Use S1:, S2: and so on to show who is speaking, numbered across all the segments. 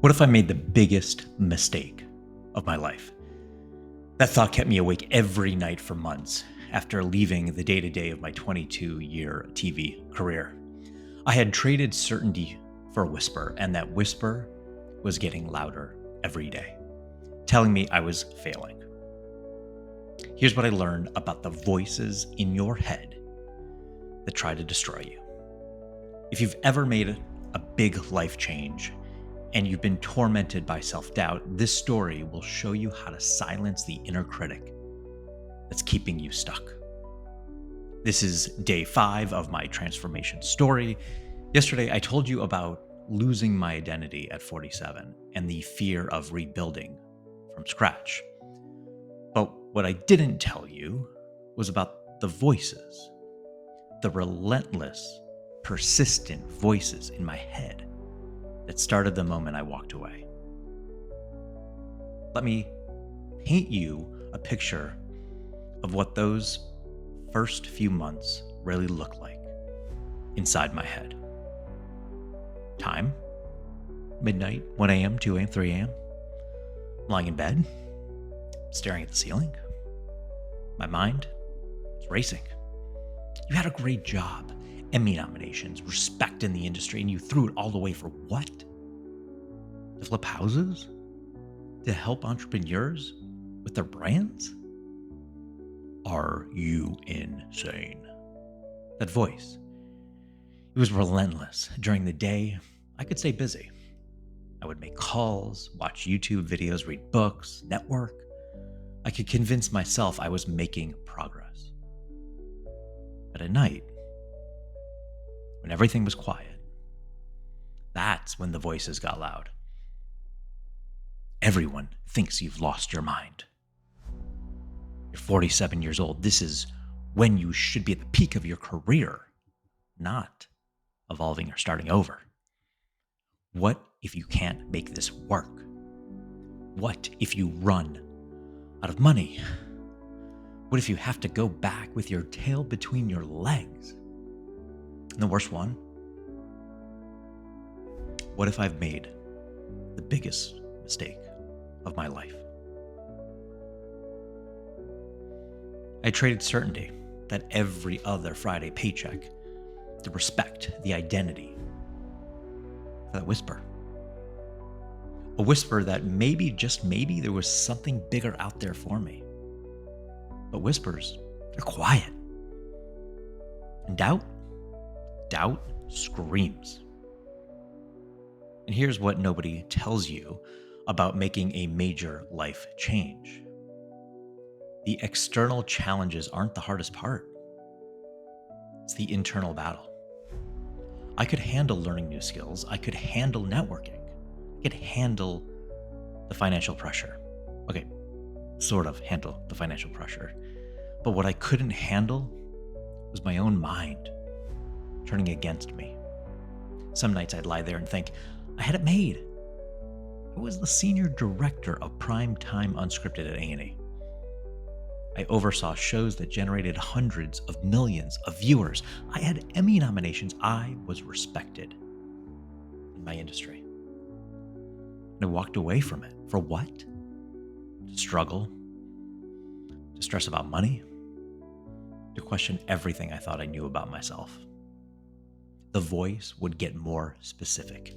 S1: What if I made the biggest mistake of my life? That thought kept me awake every night for months after leaving the day-to-day of my 22-year TV career. I had traded certainty for a whisper, and that whisper was getting louder every day, telling me I was failing. Here's what I learned about the voices in your head that try to destroy you. If you've ever made a big life change and you've been tormented by self-doubt, this story will show you how to silence the inner critic that's keeping you stuck. This is day 5 of my transformation story. Yesterday, I told you about losing my identity at 47 and the fear of rebuilding from scratch. But what I didn't tell you was about the voices, the relentless, persistent voices in my head that started the moment I walked away. Let me paint you a picture of what those first few months really looked like inside my head. Time, midnight, 1 a.m., 2 a.m., 3 a.m., lying in bed, staring at the ceiling. My mind is racing. You had a great job, Emmy nominations, respect in the industry, and you threw it all away for what? To flip houses? To help entrepreneurs with their brands? Are you insane? That voice. It was relentless. During the day, I could stay busy. I would make calls, watch YouTube videos, read books, network. I could convince myself I was making progress. But at night, when everything was quiet, that's when the voices got loud. Everyone thinks you've lost your mind. You're 47 years old. This is when you should be at the peak of your career, not evolving or starting over. What if you can't make this work? What if you run out of money? What if you have to go back with your tail between your legs? And the worst one, what if I've made the biggest mistake of my life? I traded certainty, that every other Friday paycheck, to respect the identity for that whisper. A whisper that maybe, just maybe, there was something bigger out there for me. But whispers, they're quiet. And doubt screams. And here's what nobody tells you about making a major life change. The external challenges aren't the hardest part. It's the internal battle. I could handle learning new skills. I could handle networking. I could handle the financial pressure. Okay, sort of handle the financial pressure. But what I couldn't handle was my own mind turning against me. Some nights I'd lie there and think, I had it made. I was the senior director of Primetime Unscripted at A&E. I oversaw shows that generated hundreds of millions of viewers. I had Emmy nominations. I was respected in my industry. And I walked away from it. For what? To struggle, to stress about money, to question everything I thought I knew about myself. The voice would get more specific.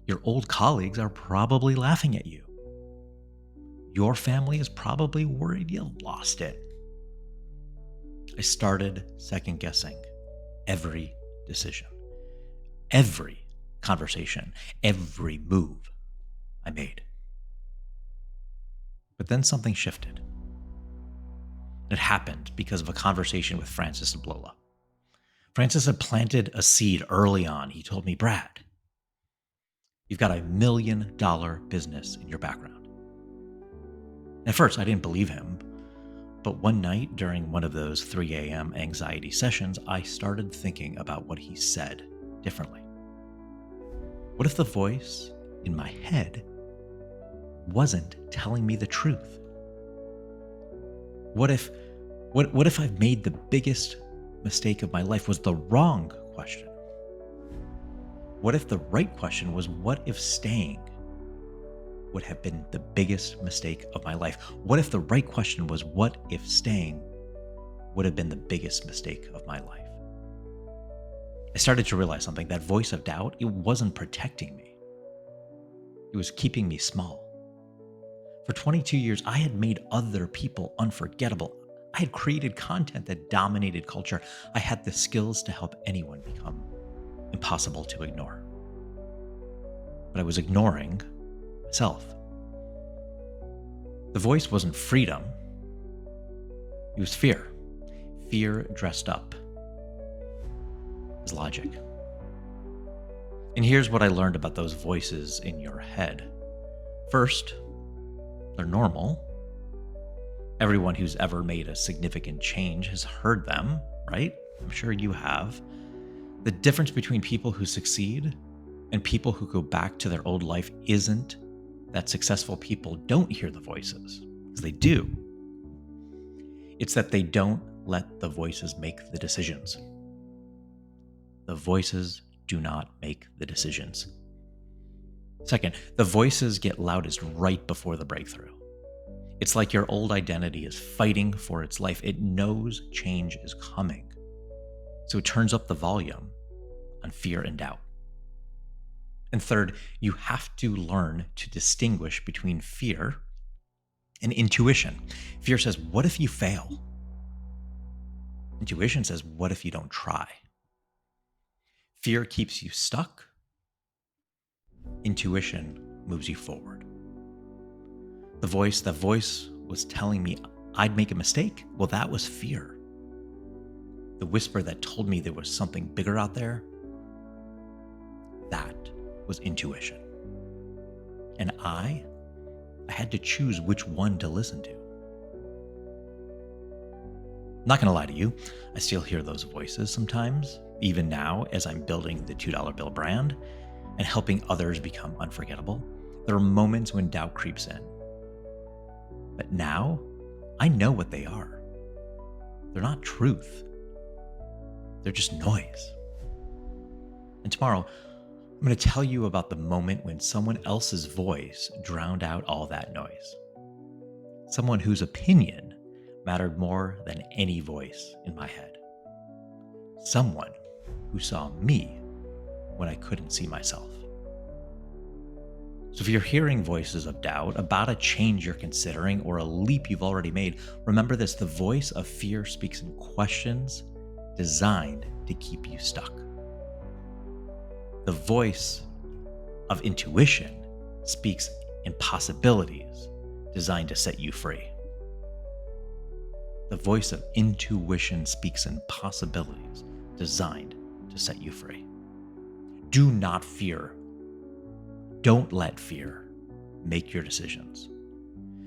S1: Your old colleagues are probably laughing at you. Your family is probably worried you lost it. I started second guessing every decision, every conversation, every move I made. But then something shifted. It happened because of a conversation with Francis and Lola. Francis had planted a seed early on. He told me, Brad, you've got $1 million business in your background. At first, I didn't believe him, but one night during one of those 3 a.m. anxiety sessions, I started thinking about what he said differently. What if the voice in my head wasn't telling me the truth? What if I've made the biggest mistake of my life was the wrong question? What if the right question was, what if staying would have been the biggest mistake of my life? What if the right question was, what if staying would have been the biggest mistake of my life? I started to realize something. That voice of doubt, it wasn't protecting me. It was keeping me small. For 22 years, I had made other people unforgettable. I had created content that dominated culture. I had the skills to help anyone become impossible to ignore. But I was ignoring myself. The voice wasn't freedom. It was fear. Fear dressed up as logic. And here's what I learned about those voices in your head. First, they're normal. Everyone who's ever made a significant change has heard them, right? I'm sure you have. The difference between people who succeed and people who go back to their old life isn't that successful people don't hear the voices, because they do. It's that they don't let the voices make the decisions. The voices do not make the decisions. Second, the voices get loudest right before the breakthrough. It's like your old identity is fighting for its life. It knows change is coming. So it turns up the volume on fear and doubt. And third, you have to learn to distinguish between fear and intuition. Fear says, what if you fail? Intuition says, what if you don't try? Fear keeps you stuck. Intuition moves you forward. The voice was telling me I'd make a mistake. Well, that was fear. The whisper that told me there was something bigger out there, that was intuition. And I had to choose which one to listen to. I'm not going to lie to you, I still hear those voices sometimes, even now as I'm building the $2 bill brand and helping others become unforgettable. There are moments when doubt creeps in. But now, I know what they are. They're not truth. They're just noise. And tomorrow, I'm going to tell you about the moment when someone else's voice drowned out all that noise. Someone whose opinion mattered more than any voice in my head. Someone who saw me when I couldn't see myself. So if you're hearing voices of doubt about a change you're considering or a leap you've already made, remember this: the voice of fear speaks in questions designed to keep you stuck. The voice of intuition speaks in possibilities designed to set you free. The voice of intuition speaks in possibilities designed to set you free. Do not fear. Don't let fear make your decisions.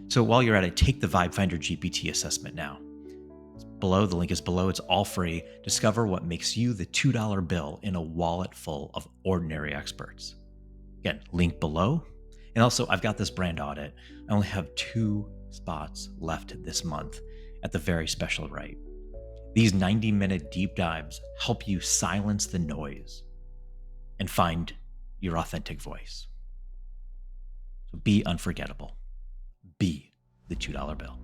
S1: So while you're at it, take the Vibe Finder GPT assessment now. It's below, the link is below, it's all free. Discover what makes you the $2 bill in a wallet full of ordinary experts. Again, link below. And also, I've got this brand audit. I only have 2 spots left this month at the very special rate. These 90-minute deep dives help you silence the noise and find your authentic voice. So be unforgettable. Be the $2 bill.